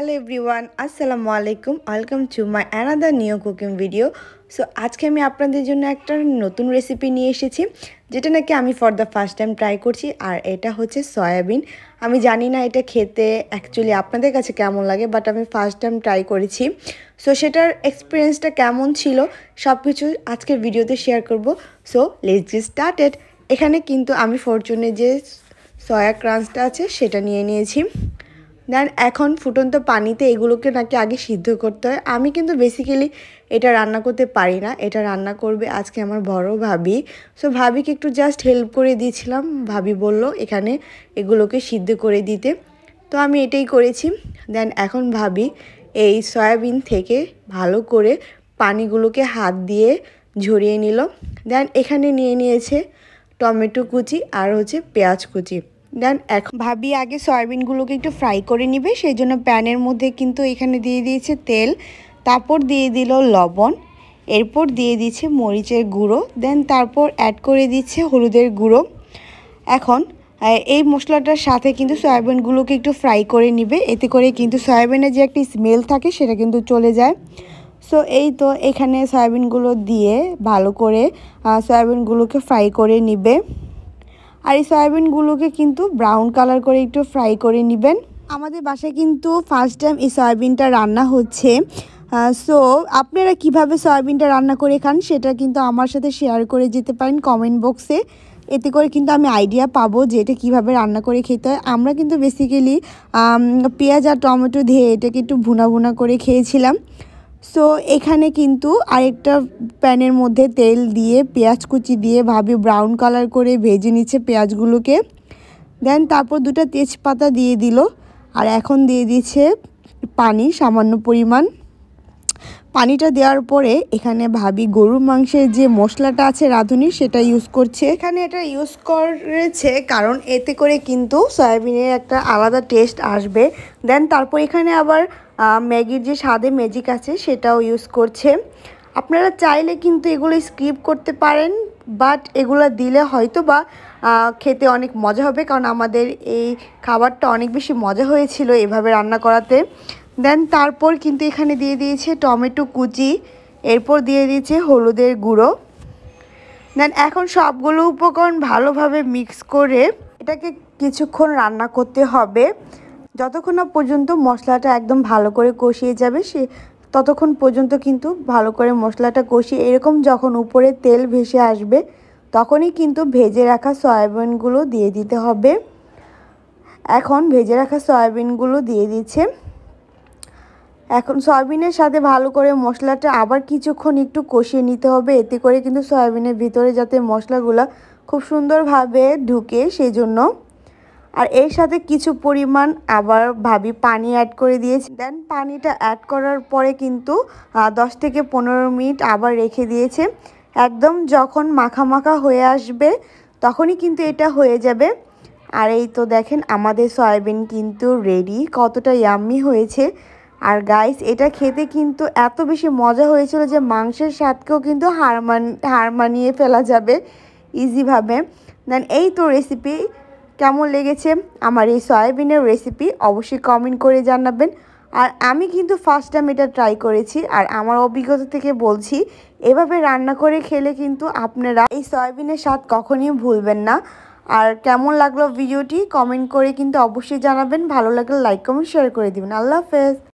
Hello everyone, আসসালামু আলাইকুম, welcome to my another new cooking video. So আজকে আমি আপনাদের জন্য একটা নতুন রেসিপি নিয়ে এসেছি, যেটা নাকি আমি for the first time try করছি। আর এটা হচ্ছে সয়াবিন। আমি জানি না এটা খেতে অ্যাকচুয়ালি আপনাদের কাছে কেমন লাগে, বাট আমি ফার্স্ট টাইম ট্রাই করেছি। সো সেটার এক্সপিরিয়েন্সটা কেমন ছিল সব কিছু আজকের ভিডিওতে শেয়ার করব। So let's get started. এখানে কিন্তু আমি ফরচুনে যে সয়া ক্রাঞ্চটা আছে সেটা নিয়ে নিয়েছি। দেন এখন ফুটন্ত পানিতে এগুলোকে নাকি আগে সিদ্ধ করতে হয়। আমি কিন্তু বেসিক্যালি এটা রান্না করতে পারি না, এটা রান্না করবে আজকে আমার বড় ভাবি। সো ভাবিকে একটু জাস্ট হেল্প করে দিয়েছিলাম। ভাবি বলল এখানে এগুলোকে সিদ্ধ করে দিতে, তো আমি এটাই করেছি। দেন এখন ভাবি এই সয়াবিন থেকে ভালো করে পানিগুলোকে হাত দিয়ে ঝরিয়ে নিল। দেন এখানে নিয়ে নিয়েছে টমেটো কুচি আর হচ্ছে পেঁয়াজ কুচি। দেন এখন ভাবি আগে সয়াবিনগুলোকে একটু ফ্রাই করে নিবে, সেই জন্য প্যানের মধ্যে কিন্তু এখানে দিয়ে দিয়েছে তেল, তারপর দিয়ে দিল লবণ, এরপর দিয়ে দিচ্ছে মরিচের গুঁড়ো, দেন তারপর অ্যাড করে দিচ্ছে হলুদের গুঁড়ো। এখন এই মশলাটার সাথে কিন্তু সয়াবিনগুলোকে একটু ফ্রাই করে নিবে, এতে করে কিন্তু সয়াবিনের যে একটা স্মেল থাকে সেটা কিন্তু চলে যায়। সো এই তো এখানে সয়াবিনগুলো দিয়ে ভালো করে সয়াবিনগুলোকে ফ্রাই করে নিবে। আর এই সয়াবিনগুলোকে কিন্তু ব্রাউন কালার করে একটু ফ্রাই করে নেবেন। আমাদের বাসায় কিন্তু ফার্স্ট টাইম এই সয়াবিনটা রান্না হচ্ছে। সো আপনারা কিভাবে সয়াবিনটা রান্না করে খান সেটা কিন্তু আমার সাথে শেয়ার করে যেতে পারেন কমেন্ট বক্সে। এতে করে কিন্তু আমি আইডিয়া পাবো যে এটা কীভাবে রান্না করে খেতে হয়। আমরা কিন্তু বেসিক্যালি পেঁয়াজ আর টমেটো দিয়ে এটাকে একটু ভুনা ভুনা করে খেয়েছিলাম। সো এখানে কিন্তু আরেকটা প্যানের মধ্যে তেল দিয়ে পেঁয়াজ কুচি দিয়ে ভাবি ব্রাউন কালার করে ভেজে নিচ্ছে পেঁয়াজগুলোকে। দেন তারপর দুটো তেজপাতা দিয়ে দিল, আর এখন দিয়ে দিচ্ছে পানি সামান্য পরিমাণ। পানিটা দেওয়ার পরে এখানে ভাবি গরুর মাংসের যে মশলাটা আছে রাঁধুনি সেটা ইউজ করছে। এখানে এটা ইউজ করেছে কারণ এতে করে কিন্তু সয়াবিনের একটা আলাদা টেস্ট আসবে। দেন তারপর এখানে আবার ম্যাগির যে স্বাদে ম্যাজিক আছে সেটাও ইউজ করছে। আপনারা চাইলে কিন্তু এগুলো স্কিপ করতে পারেন, বাট এগুলো দিলে হয়তো বা খেতে অনেক মজা হবে, কারণ আমাদের এই খাবারটা অনেক বেশি মজা হয়েছিল এভাবে রান্না করাতে। দেন তারপর কিন্তু এখানে দিয়ে দিয়েছে টমেটো কুচি, এরপর দিয়ে দিয়েছে হলুদের গুঁড়ো। দেন এখন সবগুলো উপকরণ ভালোভাবে মিক্স করে এটাকে কিছুক্ষণ রান্না করতে হবে, যতক্ষণ না পর্যন্ত মশলাটা একদম ভালো করে কষিয়ে যাবে ততক্ষণ পর্যন্ত কিন্তু ভালো করে মশলাটা কষিয়ে এরকম যখন উপরে তেল ভেসে আসবে তখনই কিন্তু ভেজে রাখা সয়াবিনগুলো দিয়ে দিতে হবে। এখন ভেজে রাখা সয়াবিনগুলো দিয়ে দিচ্ছে। এখন সয়াবিনের সাথে ভালো করে মশলাটা আবার কিছুক্ষণ একটু কষিয়ে নিতে হবে, এতে করে কিন্তু সয়াবিনের ভিতরে যাতে মশলাগুলো খুব সুন্দরভাবে ঢুকে সেই জন্য। আর এর সাথে কিছু পরিমাণ আবার ভাবি পানি অ্যাড করে দিয়েছি। দেন পানিটা অ্যাড করার পরে কিন্তু 10 থেকে 15 মিনিট আবার রেখে দিয়েছে। একদম যখন মাখা মাখা হয়ে আসবে তখনই কিন্তু এটা হয়ে যাবে। আর এই তো দেখেন আমাদের সয়াবিন কিন্তু রেডি, কতটা ইয়াম্মি হয়েছে। আর গাইস এটা খেতে কিন্তু এত বেশি মজা হয়েছিল যে মাংসের স্বাদকেও কিন্তু হার মানিয়ে ফেলা যাবে ইজিভাবে। দেন এই তো রেসিপি কেমন লেগেছে আমার এই সয়াবিনের রেসিপি অবশ্যই কমেন্ট করে জানাবেন। আর আমি কিন্তু ফার্স্ট টাইম এটা ট্রাই করেছি, আর আমার অভিজ্ঞতা থেকে বলছি এভাবে রান্না করে খেলে কিন্তু আপনারা এই সয়াবিনের স্বাদ কখনই ভুলবেন না। আর কেমন লাগলো ভিডিওটি কমেন্ট করে কিন্তু অবশ্যই জানাবেন। ভালো লাগলে লাইক কমেন্ট শেয়ার করে দিবেন। আল্লাহ হাফেজ।